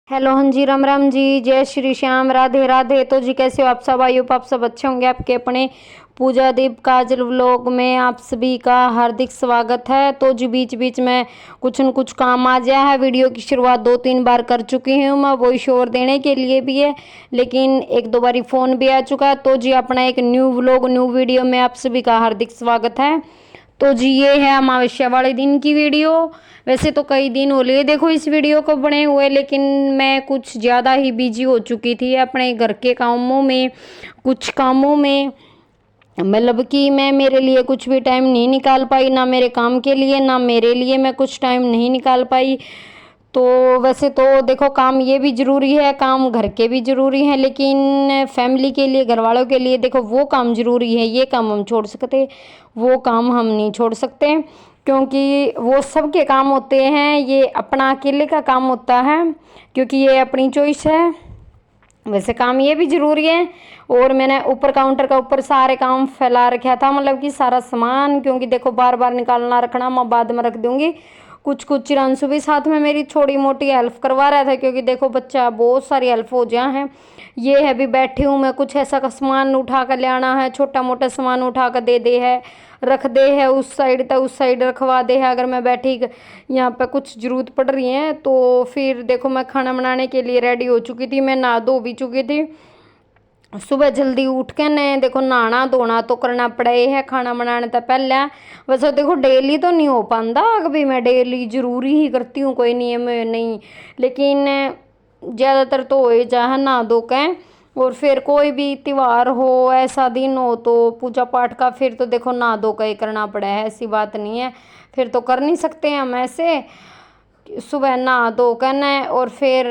Hello, हाँ जी, राम राम जी, जय श्री श्याम, राधे राधे। तो जी कैसे हो आप सब? आई होप आप सब अच्छे होंगे। आपके अपने पूजा दीप काजल व्लॉग में आप सभी का हार्दिक स्वागत है। तो जी बीच बीच में कुछ न कुछ काम आ गया है। वीडियो की शुरुआत 2-3 बार कर चुकी हूँ मैं, वॉइस ओवर देने के लिए भी है, लेकिन 1-2 बारी फ़ोन भी आ चुका है। तो जी अपना एक न्यू व्लॉग न्यू वीडियो में आप सभी का हार्दिक स्वागत है। तो जी ये है अमावस्या वाले दिन की वीडियो। वैसे तो कई दिन हो लिए देखो इस वीडियो को बने हुए, लेकिन मैं कुछ ज़्यादा ही बिजी हो चुकी थी अपने घर के कामों में, कुछ कामों में। मतलब कि मैं मेरे लिए कुछ भी टाइम नहीं निकाल पाई, ना मेरे काम के लिए ना मेरे लिए मैं कुछ टाइम नहीं निकाल पाई। तो वैसे तो देखो काम ये भी ज़रूरी है, काम घर के भी ज़रूरी हैं, लेकिन फैमिली के लिए, घर वालों के लिए देखो वो काम ज़रूरी है। ये काम हम छोड़ सकते, वो काम हम नहीं छोड़ सकते, क्योंकि वो सबके काम होते हैं, ये अपना अकेले का काम होता है, क्योंकि ये अपनी चॉइस है। वैसे काम ये भी ज़रूरी है। और मैंने ऊपर काउंटर का ऊपर सारे काम फैला रखा था, मतलब कि सारा सामान, क्योंकि देखो बार बार निकालना रखना मैं बाद में रख दूंगी। कुछ कुछ चिरांशु भी साथ में मेरी छोटी मोटी हेल्प करवा रहा था, क्योंकि देखो बच्चा बहुत सारी हेल्प हो जाए हैं। ये है भी बैठी हूँ मैं, कुछ ऐसा का सामान उठा कर ले आना है, छोटा मोटा सामान उठा कर दे दे है, रख दे है उस साइड तक, उस साइड रखवा दे है। अगर मैं बैठी यहाँ पे कुछ ज़रूरत पड़ रही है तो फिर देखो मैं खाना बनाने के लिए रेडी हो चुकी थी, मैं नहा धो भी चुकी थी। सुबह जल्दी उठ के ने देखो नहाना धोना तो करना पड़े है खाना बनाने तो पहले। वैसे देखो डेली तो नहीं हो पाता, कभी मैं डेली ज़रूरी ही करती हूँ, कोई नियम नहीं, लेकिन ज़्यादातर तो हो ही जाए नहा धो के। और फिर कोई भी त्यौहार हो, ऐसा दिन हो तो पूजा पाठ का, फिर तो देखो नहा धो के ही करना पड़ा है, ऐसी बात नहीं है, फिर तो कर नहीं सकते हम ऐसे। सुबह नहा धो कर न और फिर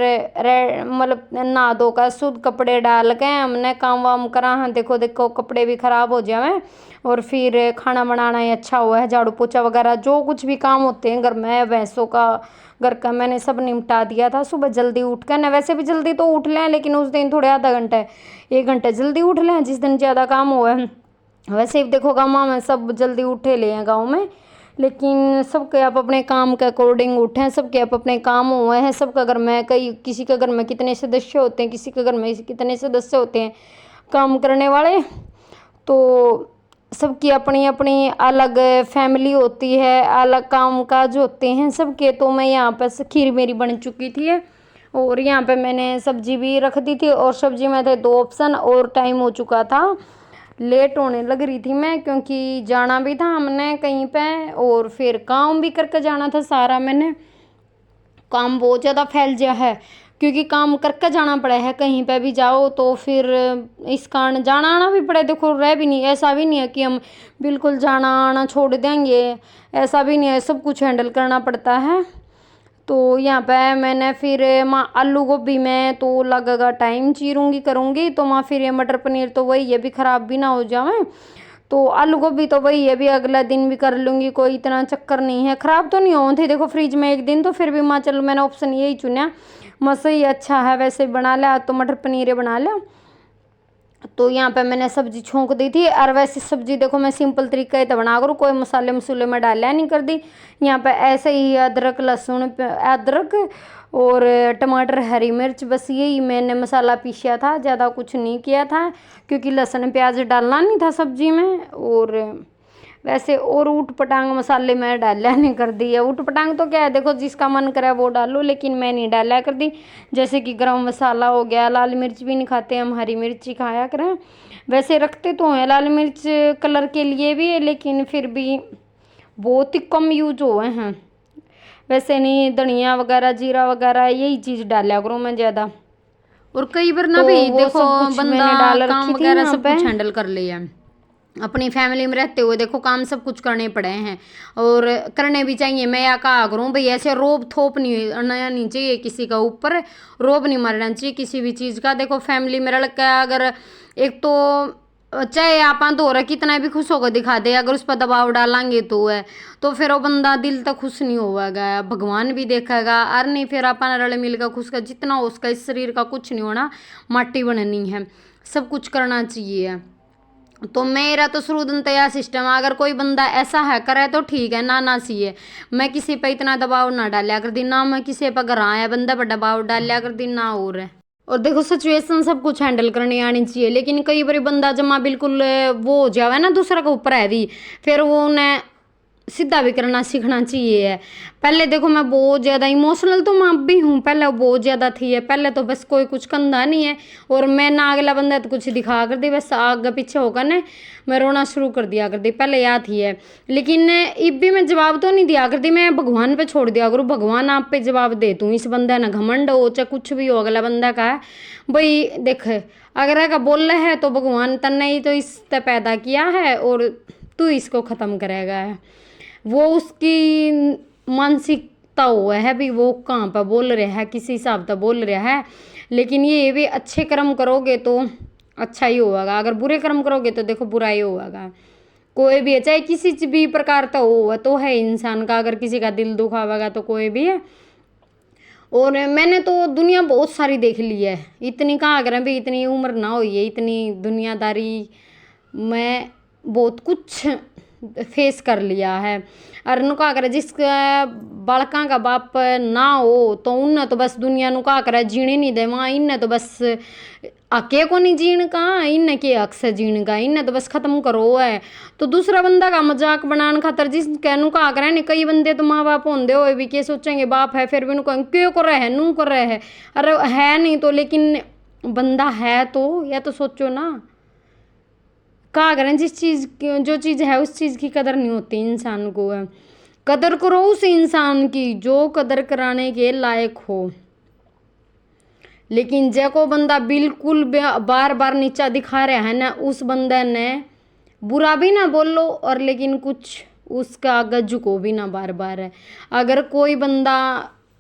मतलब नहा धो कर शुद्ध कपड़े डाल के हमने काम वाम करा है। देखो देखो कपड़े भी खराब हो जाए, और फिर खाना बनाना ही अच्छा हुआ है। झाड़ू पोछा वगैरह जो कुछ भी काम होते हैं घर में, भैंसों का, घर का, मैंने सब निपटा दिया था सुबह जल्दी उठ कर न। वैसे भी जल्दी तो उठ लें, लेकिन उस दिन थोड़े आधा घंटे 1 घंटे जल्दी उठ लें जिस दिन ज़्यादा काम हुआ है। वैसे ही देखो गाँव में सब जल्दी उठे ले हैं गाँव में, लेकिन सबके आप अपने काम के अकॉर्डिंग उठे, सबके आप अपने काम हुए हैं। सबका घर में कई, किसी के घर में कितने सदस्य होते हैं, किसी के घर में कितने सदस्य होते हैं काम करने वाले, तो सबकी अपनी अपनी अलग फैमिली होती है, अलग काम काज होते हैं सबके। तो मैं यहाँ पर खीर मेरी बन चुकी थी, और यहाँ पे मैंने सब्जी भी रख दी थी, और सब्जी में थे 2 ऑप्शन, और टाइम हो चुका था, लेट होने लग रही थी मैं, क्योंकि जाना भी था हमने कहीं पे, और फिर काम भी करके जाना था सारा। मैंने काम बहुत ज़्यादा फैल गया है, क्योंकि काम करके जाना पड़ा है, कहीं पे भी जाओ तो फिर इस कारण जाना आना भी पड़े। देखो रह भी नहीं, ऐसा भी नहीं है कि हम बिल्कुल जाना आना छोड़ देंगे, ऐसा भी नहीं है, सब कुछ हैंडल करना पड़ता है। तो यहाँ पे मैंने फिर माँ आलू गोभी में तो लगेगा टाइम, चीरूंगी करूँगी तो माँ, फिर ये मटर पनीर तो वही है भी, ख़राब भी ना हो जाए, तो आलू गोभी तो वही है भी, अगला दिन भी कर लूँगी, कोई इतना चक्कर नहीं है, ख़राब तो नहीं होती देखो फ्रिज में 1 दिन, तो फिर भी माँ चलो मैंने ऑप्शन यही चुना, माँ सही अच्छा है, वैसे बना लिया तो मटर पनीर बना लिया। तो यहाँ पे मैंने सब्जी छोंक दी थी, और वैसे सब्जी देखो मैं सिंपल तरीके से बना करूँ, कोई मसाले मसूले में डाला नहीं कर दी। यहाँ पे ऐसे ही अदरक लहसुन, अदरक और टमाटर हरी मिर्च, बस यही मैंने मसाला पीसा था, ज़्यादा कुछ नहीं किया था, क्योंकि लहसुन प्याज डालना नहीं था सब्जी में। और वैसे और ऊट पटांग मसाले मैं डाला नहीं कर दी है। ऊट पटांग तो क्या है, देखो जिसका मन करे वो डालो, लेकिन मैं नहीं डाला कर दी। जैसे कि गरम मसाला हो गया, लाल मिर्च भी नहीं खाते हम, हरी मिर्च ही खाया करें। वैसे रखते तो हैं लाल मिर्च कलर के लिए भी, लेकिन फिर भी बहुत ही कम यूज हुए हैं। वैसे नहीं, धनिया वगैरह जीरा वगैरह यही चीज़ डाला करूँ मैं ज़्यादा। और कई बार ना तो भी वो देखो सब कुछ बंदा मैंने डाल काम रखी थी वगैरह यहाँ सब पे। कुछ हैंडल कर लिया अपनी फैमिली में रहते हुए, देखो काम सब कुछ करने पड़े हैं, और करने भी चाहिए। मैं या कहा करूँ भाई, ऐसे रोब थोप नहीं चाहिए किसी का ऊपर, रोब नहीं मारना चाहिए किसी भी चीज़ का। देखो फैमिली में लड़का अगर, एक तो चाहे आप धो रहे कितना भी खुश होकर दिखा दे, अगर उस पर दबाव डालेंगे तो है, तो फिर वो बंदा दिल तक खुश नहीं होगा, भगवान भी देखेगा। और नहीं फिर अपन रल मिल कर खुश का जितना हो उसका, इस शरीर का कुछ नहीं होना, माटी बननी है, सब कुछ करना चाहिए। तो मेरा तो शुरू दिन तो यह सिस्टम है, अगर कोई बंदा ऐसा है करे तो ठीक है, ना सी है। मैं किसी पे इतना दबाव ना डालिया कर दी, ना मैं किसी पर घर आया बंदा पर दबाव डालिया कर दी, ना और है। और देखो सिचुएशन सब कुछ हैंडल करनी आनी चाहिए, लेकिन कई बार बंदा जमा बिल्कुल वो हो जावे ना दूसरा के ऊपर है भी, फिर वो उन्हें सीधा भी करना सीखना चाहिए है। पहले देखो मैं बहुत ज़्यादा इमोशनल तो मैं अब भी हूँ, पहले बहुत ज़्यादा थी है। पहले तो बस कोई कुछ कंधा नहीं है और मैं ना अगला बंदा तो कुछ दिखा कर दी, बस आगे पीछे होकर ना मैं रोना शुरू कर दिया कर दी, पहले याद थी है। लेकिन अब भी मैं जवाब तो नहीं दिया करती, मैं भगवान पे छोड़ दिया करूँ, भगवान आप पे जवाब दे तू, इस बंदा ना घमंड हो चाहे कुछ भी हो अगला बंदा का है भाई। देख अगर का बोल रहा है तो भगवान तन्ने ही तो इस पे पैदा किया है और तू इसको ख़त्म करेगा है। वो उसकी मानसिकता हुआ है भी, वो कहाँ पर बोल रहा है किस हिसाब से बोल रहा है। लेकिन ये भी अच्छे कर्म करोगे तो अच्छा ही होगा, अगर बुरे कर्म करोगे तो देखो बुरा ही होगा। कोई भी है चाहे किसी भी प्रकार का हो तो है इंसान का, अगर किसी का दिल दुखावेगा तो कोई भी है। और मैंने तो दुनिया बहुत सारी देख ली है, इतनी कहाँ करें भाई, इतनी उम्र ना हुई है इतनी दुनियादारी, मैं बहुत कुछ फेस कर लिया है। और नु का करे जिसका बालका का बाप ना हो तो उनने तो बस दुनिया नु का करे जीने नहीं दे वहाँ, इनने तो बस आके को नहीं जीण का, इनने के हक से जीण का, इनने तो बस खत्म करो है। तो दूसरा बंदा का मजाक बनाने खातर जिस कहनू का करे नहीं, कई बंदे तो माँ बाप होंगे हुए भी के सोचेंगे बाप है फिर भी नु कहेंगे क्यों कर रहे है नू कर रहे है, अरे है नहीं तो, लेकिन बंदा है तो या तो सोचो ना। कहा करें जिस चीज़ जो चीज़ है उस चीज़ की कदर नहीं होती इंसान को है। कदर करो उस इंसान की जो कदर कराने के लायक हो। लेकिन जैको बंदा बिल्कुल बार बार नीचा दिखा रहा है ना, उस बंदे ने बुरा भी ना बोलो और लेकिन कुछ उसका आगे झुको भी ना बार बार है। अगर कोई बंदा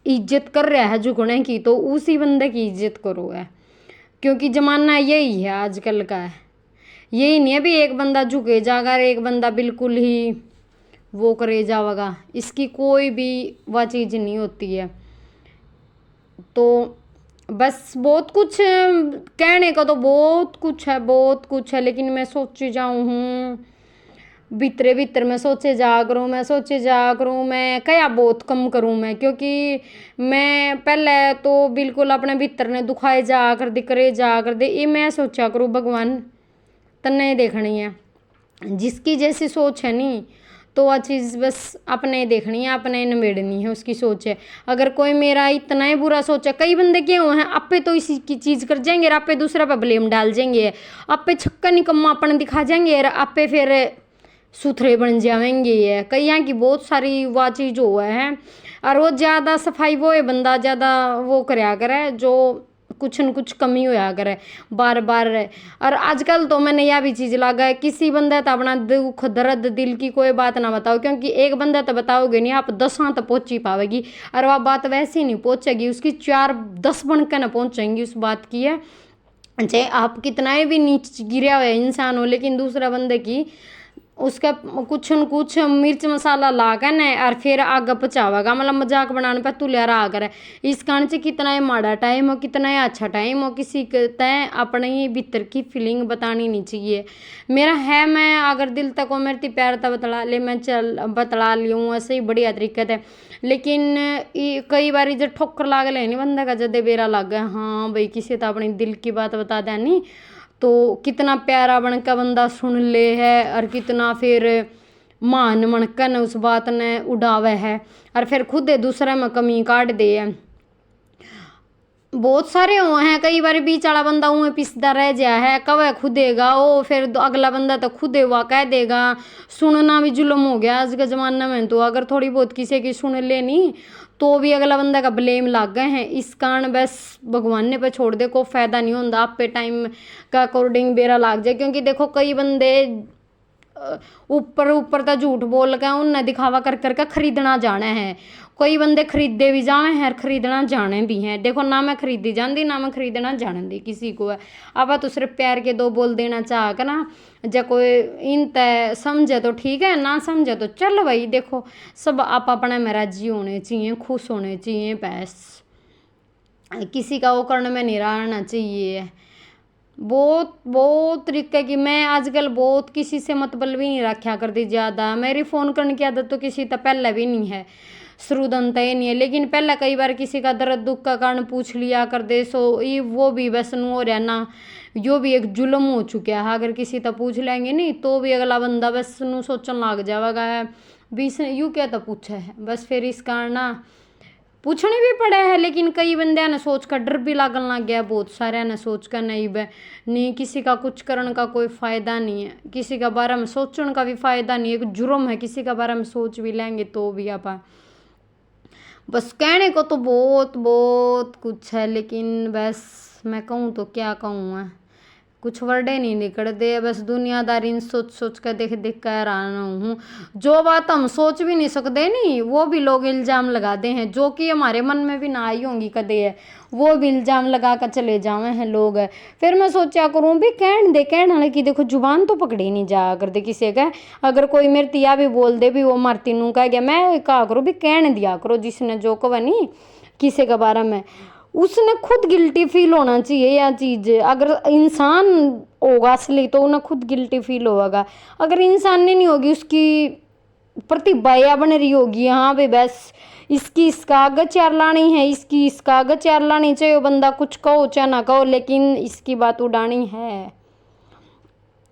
इज्जत कर रहा है झुकने की तो उसी बंदे की इज्जत करो है, क्योंकि ज़माना यही है आजकल का है। यही नहीं है भी एक बंदा झुके जाएगा एक बंदा बिल्कुल ही वो करे जाएगा, इसकी कोई भी वह चीज़ नहीं होती है। तो बस बहुत कुछ कहने का तो बहुत कुछ है, लेकिन मैं सोची जाऊँ हूँ भीतरे भीतर मैं सोचे जा करूँ मैं क्या बहुत कम करूँ मैं, क्योंकि मैं पहले तो बिल्कुल अपने भीतर ने दुखाए जा कर दे करे जा कर दे, ये मैं सोचा करूँ भगवान तन्ने देखनी है। जिसकी जैसी सोच है नी तो वह चीज़ बस अपने देखनी है, अपने निबेड़नी है, उसकी सोच है। अगर कोई मेरा इतना ही बुरा सोचा, कई बंदे क्यों हैं आपे तो इसी की चीज़ कर जाएंगे और आपे दूसरा पे ब्लेम डाल जाएंगे, आपे छक्का निकम्मा अपन दिखा जाएंगे और आपे फिर सुथरे बन जाएंगे। कई यहाँ की बहुत सारी वह चीज़ हुआ है। और वो ज़्यादा सफाई वो है बंदा ज़्यादा वो कराया करे जो कुछ न कुछ कमी होया करे बार बार। और आजकल तो मैंने यह भी चीज़ लगा है किसी बंदा तो अपना दुख दर्द दिल की कोई बात ना बताओ, क्योंकि एक बंदा तो बताओगे नहीं आप 10 तो पहुँच ही पावेगी और वह बात वैसे ही नहीं पहुँचेगी, उसकी 4-10 बन के ना पहुँचेंगी उस बात की है। चाहे आप कितना ही भी नीचे गिरा हुआ इंसान हो, लेकिन दूसरा बंदे की उसका कुछ न कुछ मिर्च मसाला ला कर न और फिर आगे पचावेगा, मतलब मजाक बनाने पर तुलिया रहा करे। इस कारण से कितना ही माड़ा टाइम हो कितना ही अच्छा टाइम हो, किसी तय अपने ही भीतर की फीलिंग बतानी नहीं चाहिए। मेरा है मैं अगर दिल तक हो मेरे प्यार तक बतला ले मैं चल बतला लूँ, ऐसे ही बढ़िया तरीके से। लेकिन कई बार जब ठोकर लाग ले नहीं बंदा का जदे बेरा लग गया हाँ भाई किसी तो अपनी दिल की बात बता दें नहीं, तो कितना प्यारा बनकर बंदा सुन ले है और कितना फिर मान मनकर उस बात ने उड़ावे है और फिर खुद दूसरे में कमी काट दे है। बहुत सारे हुए हैं, कई बार बीच वाला बंदा उन्हें पिसदा रह जाया है कवे खुदेगा वो फिर अगला बंदा तो खुदे हुआ कह देगा। सुनना भी जुल्म हो गया आज के ज़माने में, तो अगर थोड़ी बहुत किसी की सुन लेनी तो भी अगला बंदा का ब्लेम लाग गए हैं। इस कारण बस भगवान ने पे छोड़ दे को फ़ायदा नहीं होता, आप पे टाइम का अकॉर्डिंग बेरा लाग जाए। क्योंकि देखो कई बंदे ऊपर तो झूठ बोल के उनने दिखावा कर करके खरीदना जाना है, कई बंदे खरीदे भी जावे हैं खरीदना जाने भी हैं। देखो ना मैं खरीदी जाती ना मैं खरीदना जानती किसी को है। अब तो सिर्फ प्यार के दो बोल देना चाह कर ना, जब कोई इन तय समझे तो ठीक है ना समझे तो चल भाई। देखो सब आप अपने में राजी होने चाहिए, खुश होने चाहिए, बस किसी का वो करने में नहीं रहना चाहिए। बहुत बहुत तरीके की। मैं आजकल बहुत किसी से मतलब भी नहीं रखा करती ज़्यादा। मेरी फ़ोन करने की आदत तो किसी तो पहले भी नहीं है, शुरुदन तय नहीं है, लेकिन पहले कई बार किसी का दर्द दुख का कारण पूछ लिया कर दे, सो ये वो भी बस नु हो रहना, यो भी एक जुल्म हो चुका है। अगर किसी तो पूछ लेंगे नहीं तो भी अगला बंदा बस नु सोचने लग जाएगा है बीस यू क्या तो पूछे है, बस फिर इस कारण ना पूछने भी पड़े है। लेकिन कई बंदे ने सोच कर डर भी लागन लग गया, बहुत सारे ने सोच कर नहीं बे नहीं किसी का कुछ करने का कोई फायदा नहीं है, किसी का बारे में सोचने का भी फायदा नहीं है, एक जुर्म है किसी का बारे में सोच भी लेंगे तो भी आप बस कहने को तो बहुत बहुत कुछ है, लेकिन बस मैं कहूँ तो क्या कहूँ मैं, कुछ वर्डे नहीं निकलते। बस दुनियादारी सोच सोच कर देख देख कर रहा हूँ। जो बात हम सोच भी नहीं सकते नहीं वो भी लोग इल्ज़ाम लगाते हैं, जो कि हमारे मन में भी ना आई होंगी कदे है, वो भी इल्ज़ाम लगा कर चले जावे हैं लोग। फिर मैं सोचा करूँ भी कहने वाले की देखो जुबान तो पकड़ी नहीं जा करते किसी का। अगर कोई मेरे तिया भी बोल दे भी वो मारती नू कह गया, मैं कहा करो भी कहने दिया करो जिसने जो कहा नहीं किसी के बारे में, उसने खुद गिल्टी फील होना चाहिए। यह चीज़ अगर इंसान होगा असली तो उन्हें खुद गिल्टी फील होगा, अगर इंसान ने नहीं होगी उसकी प्रतिभा बन रही होगी हाँ भाई बस इसकी इसका आगे चार लानी है, इसकी इसका आगे चार लानी चाहिए, बंदा कुछ कहो चाहे ना कहो लेकिन इसकी बात उड़ानी है,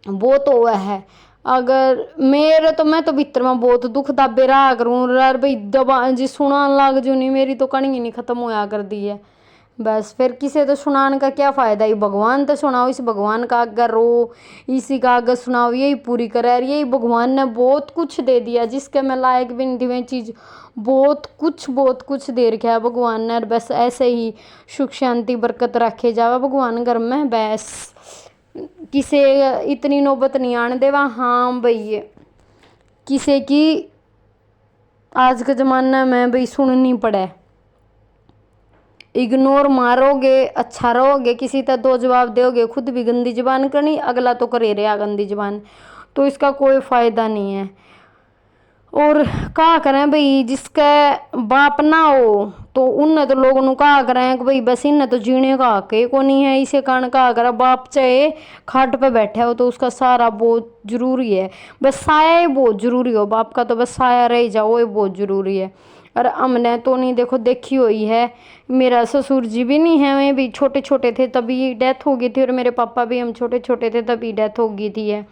वो तो वह है। अगर मेरे तो मैं तो भीतर में बहुत दुख दाबे रहा करूँ यार भाई दबा जी सुना लाग जो नहीं, मेरी तो कहानी नहीं खत्म होया कर दी है। बस फिर किसे तो सुनाने का क्या फ़ायदा, ये भगवान तो सुनाओ, इस भगवान का आगे रो, इसी का आगे सुनाओ, यही पूरी करे। यही भगवान ने बहुत कुछ दे दिया जिसके मैं लायक भी नहीं थी, वह चीज़ बहुत कुछ दे रखा है भगवान ने। बस ऐसे ही सुख शांति बरकत रखे जावा भगवान घर में, बस किसे इतनी नौबत नहीं आने देवा। हाँ भाई किसी की आज के ज़माने में भाई सुननी पड़े, इग्नोर मारोगे अच्छा रहोगे, किसी तरह दो जवाब दोगे, खुद भी गंदी जबान करनी अगला तो करे रहा गंदी जबान, तो इसका कोई फ़ायदा नहीं है। और कहा करें भाई जिसका बाप ना हो तो उनने तो लोगों ने कहा करें कि भाई बस इन्हें तो जीने का हक ही को नहीं है, इसे कारण कहा करे बाप चाहे खाट पे बैठे हो तो उसका सहारा बहुत ज़रूरी है, बस साया ही बहुत ज़रूरी हो, बाप का तो बस साया रह जाओ ये बहुत ज़रूरी है। और हमने तो नहीं देखो देखी हुई है, मेरा ससुर जी भी नहीं है, वे भी छोटे छोटे थे तभी डेथ हो गई थी, और मेरे पापा भी हम छोटे छोटे थे तभी डेथ हो गई थी है।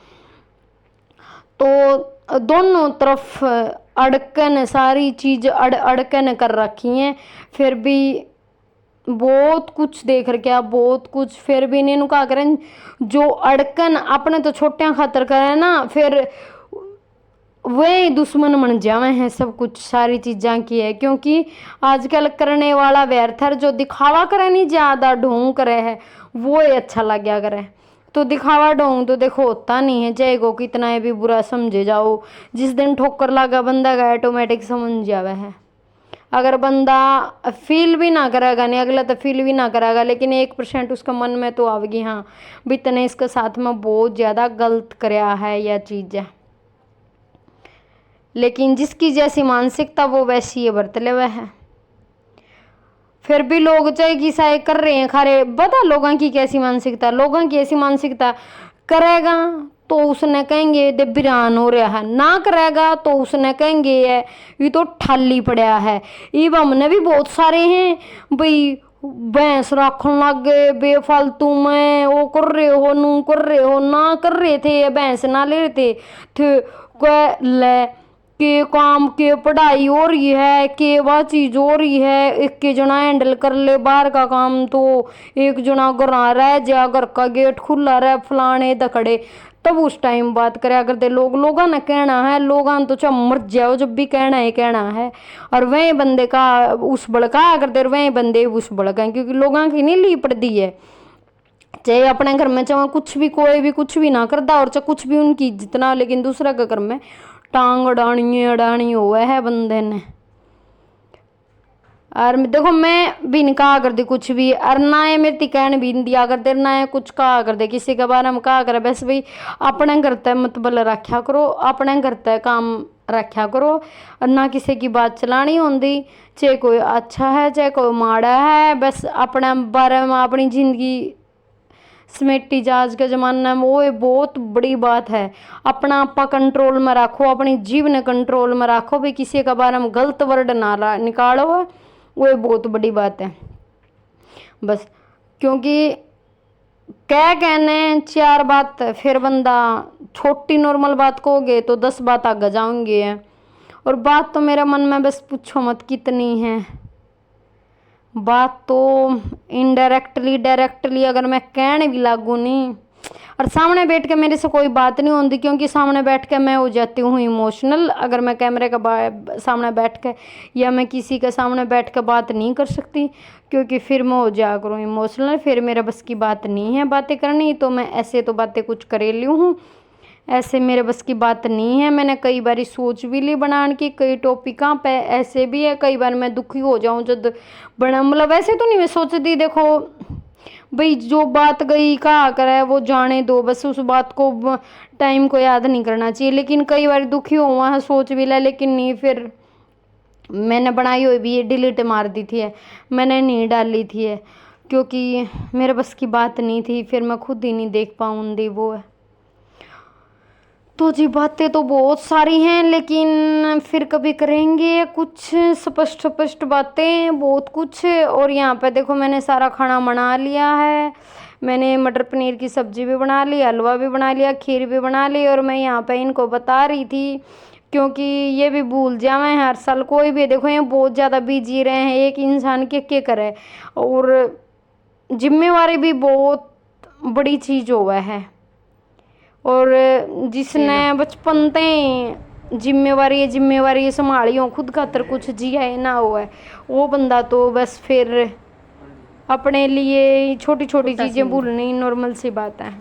तो दोनों तरफ अड़कन सारी चीज़ अड़कन कर रखी हैं, फिर भी बहुत कुछ देख रखे बहुत कुछ, फिर भी इन्हें कहा करें जो अड़कन अपने तो छोटिया खातर करें ना, फिर वे दुश्मन बन जावे हैं सब कुछ सारी चीज़ां की है। क्योंकि आजकल करने वाला व्यर्थ है, जो दिखावा करे नहीं ज़्यादा ढोंग करे है वो ही अच्छा लग गया करे, तो दिखावा ढोंग तो देखो होता नहीं है, चाहे को कितना है भी बुरा समझे जाओ, जिस दिन ठोकर लगा बंदा का ऑटोमेटिक समझ जावे है। अगर बंदा फील भी ना करेगा नहीं अगला तो फील भी ना करेगा, लेकिन 1% उसका मन में तो आवेगी हाँ भी तने इसके साथ में बहुत ज़्यादा गलत कराया है यह चीज़ है। लेकिन जिसकी जैसी मानसिकता वो वैसी ही बरत ले वह है। फिर भी लोग चाहे कि साए कर रहे हैं खारे बता लोगों की कैसी मानसिकता, लोगों की ऐसी मानसिकता करेगा तो उसने कहेंगे दिव्यान हो रहा है, ना करेगा तो उसने कहेंगे ये तो ठाली पड़ा है। इब हमने भी बहुत सारे हैं भाई भैंस रखने लग गए बेफालतू में, वो कर रहे हो नू कर रहे हो ना कर रहे थे, भैंस ना ले रहे थे ले के काम के पढ़ाई हो रही है के वह चीज़ हो रही है, एक के जना हैंडल कर ले बाहर का काम तो एक जना घर रह जा, घर का गेट खुला रहे फलाने दखड़े, तब उस टाइम बात करे करते लोग। लोगों ने कहना है लोगों ने तो चाहे मर जाओ जब भी कहना है, और वही बंदे का उस बड़का करते वही बंदे उस बड़का, क्योंकि लोगों की नहीं ली पड़ती है, चाहे अपने घर में चाहे कुछ भी कोई भी कुछ भी ना करता और चाहे कुछ भी उनकी जितना, लेकिन दूसरा के घर में टांग अड़ानी हुआ है बंदे ने। और देखो मैं भी नहीं कहा करती कुछ भी, और ना है मेरी कहन भी दिया करते ना है कुछ कहा करते किसी के बारे में कहा करे, बस भाई अपने घर तक मतबल रखा करो, अपने घर तक काम रखा करो, और ना किसी की बात चलानी होती, चाहे कोई अच्छा है चाहे कोई माड़ा है, बस अपने बारे में अपनी जिंदगी समेटी जहाज के जमाना में, वो एक बहुत बड़ी बात है। अपना आपा कंट्रोल में रखो, अपनी जीव ने कंट्रोल में रखो, भी किसी के बारे में गलत वर्ड ना निकालो, वो एक बहुत बड़ी बात है बस। क्योंकि क्या कहने 4 बात फिर बंदा छोटी नॉर्मल बात कहोगे तो 10 बात आगे जाओगे। और बात तो मेरे मन में बस पूछो मत कितनी है। बात तो इनडायरेक्टली डायरेक्टली अगर मैं कहने भी लागू नहीं, और सामने बैठ के मेरे से कोई बात नहीं होती, क्योंकि सामने बैठ के मैं हो जाती हूँ इमोशनल। अगर मैं कैमरे के सामने बैठ के या मैं किसी के सामने बैठ के बात नहीं कर सकती, क्योंकि फिर मैं हो जा करूँ इमोशनल, फिर मेरे बस की बात नहीं है बातें करनी। तो मैं ऐसे तो बातें कुछ करेली हूँ, ऐसे मेरे बस की बात नहीं है। मैंने कई बार सोच भी ली बनाने की कई टॉपिकों पे, ऐसे भी है कई बार मैं दुखी हो जाऊं जब बना, मतलब ऐसे तो नहीं मैं सोचती, देखो भाई जो बात गई कहा करे वो जाने दो, बस उस बात को टाइम को याद नहीं करना चाहिए। लेकिन कई बार दुखी हो वहाँ सोच भी ला, लेकिन नहीं, फिर मैंने बनाई हुई भी ये डिलीट मार दी थी, मैंने नहीं डाली थी, क्योंकि मेरे बस की बात नहीं थी, फिर मैं खुद ही नहीं देख पाऊंगी वो है। तो जी बातें तो बहुत सारी हैं, लेकिन फिर कभी करेंगे कुछ स्पष्ट स्पष्ट बातें बहुत कुछ। और यहाँ पे देखो मैंने सारा खाना बना लिया है, मैंने मटर पनीर की सब्जी भी बना ली, हलवा भी बना लिया, खीर भी बना ली। और मैं यहाँ पे इनको बता रही थी क्योंकि ये भी भूल जावे हैं हर साल, कोई भी देखो ये बहुत ज़्यादा बिजी रहे हैं, एक इंसान के करे, और जिम्मेवारी भी बहुत बड़ी चीज़ हुआ है। और जिसने बचपन ते जिम्मेवारी संभाली हो, खुद खातर कुछ जिया है ना हुआ है, वो बंदा तो बस फिर अपने लिए छोटी छोटी चीज़ें भूलनी नॉर्मल सी बात है।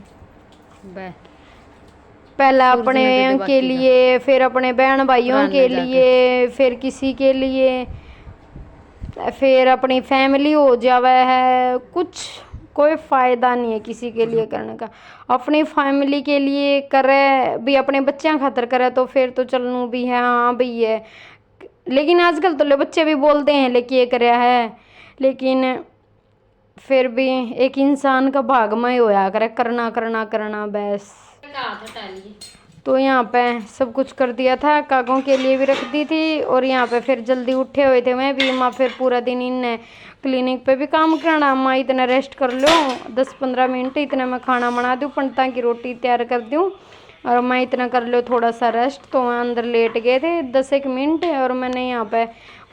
पहला अपने के लिए, फिर अपने बहन भाइयों के लिए, फिर किसी के लिए, फिर अपनी फैमिली हो जावे है। कुछ कोई फ़ायदा नहीं है किसी के लिए करने का, अपनी फैमिली के लिए करे भी, अपने बच्चों खातर करे तो फिर तो चलनू भी है, हाँ भी है। लेकिन आजकल तो ले बच्चे भी बोलते हैं लेकिन ये कराया है, लेकिन फिर भी एक इंसान का भागमय होया करे करना करना करना बस। तो यहाँ पे सब कुछ कर दिया था, कागों के लिए भी रख दी थी। और यहाँ पे फिर जल्दी उठे हुए थे मैं भी, माँ फिर पूरा दिन इन क्लिनिक पे भी काम करना, माँ इतना रेस्ट कर लो 10-15 मिनट, इतना मैं खाना बना दूँ, पंडता की रोटी तैयार कर दूँ, और मैं इतना कर लो थोड़ा सा रेस्ट। तो वहाँ अंदर लेट गए थे 10-1 मिनट, और मैंने यहाँ पे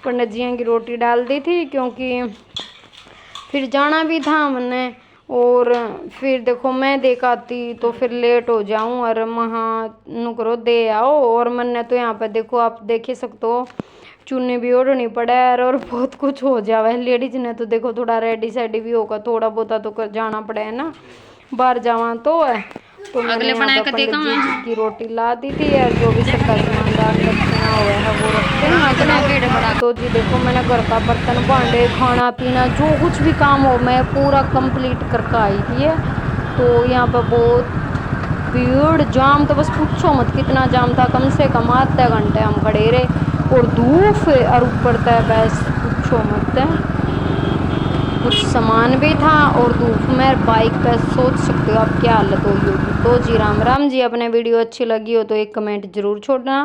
पंडित जियों की रोटी डाल दी थी, क्योंकि फिर जाना भी था हमने। और फिर देखो मैं देख आती तो फिर लेट हो जाऊं, और वहाँ नुकरो दे आओ। और मैंने तो यहाँ पे देखो आप देख ही सकते हो चुन्नी भी ओढ़नी पड़ा है, और बहुत कुछ हो जावे लेडीज ने तो देखो थोड़ा रेडी सेडी भी होगा, थोड़ा बहुत तो कर जाना पड़े है ना, बाहर जावा तो है। तो मैंने यहाँ पे पंडित जी की रोटी ला दी थी, और जो भी सबका सामान रखना हुआ है वो रखते हैं। तो जी देखो मैंने घर का बर्तन भांडे खाना पीना जो कुछ भी काम हो मैं पूरा कंप्लीट करके आई थी। तो यहाँ पर बहुत भीड़ जाम तो बस पूछो मत कितना जाम था, कम से कम आधे घंटे हम खड़े रहे, और धूप और ऊपर तय बस पूछो मत। कुछ सामान भी था और धूप में बाइक पे सोच सकते हो आप क्या हालत होगी। तो जी राम राम जी, अपने वीडियो अच्छी लगी हो तो एक कमेंट जरूर छोड़ना।